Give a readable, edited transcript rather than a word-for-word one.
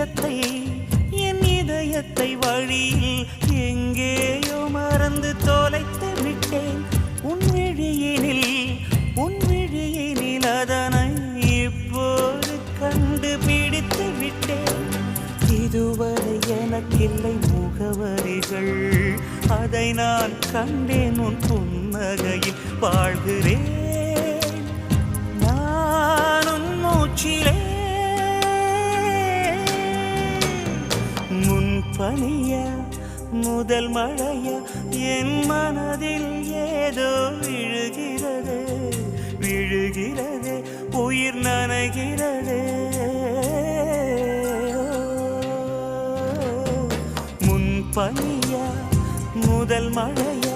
நிஜத்தை என் இதயத்தை வழியில் எங்கேயோ மறந்து தொலைத்து விட்டேன். உன் விழியினில் அதனை இப்போது கண்டுபிடித்து விட்டேன். இதுவரை எனக்கில்லை முகவரிகள், அதை நான் கண்டேன் உன் புன்னகையில். வாழ்கிறேன் நான் உன் மூச்சிலே. முன் பனியா முதல் மழையா என் மனதில் ஏதோ விழுகிறது விழுகிறது, உயிர் நனைகிறது. முன் பனியா முதல் மழையா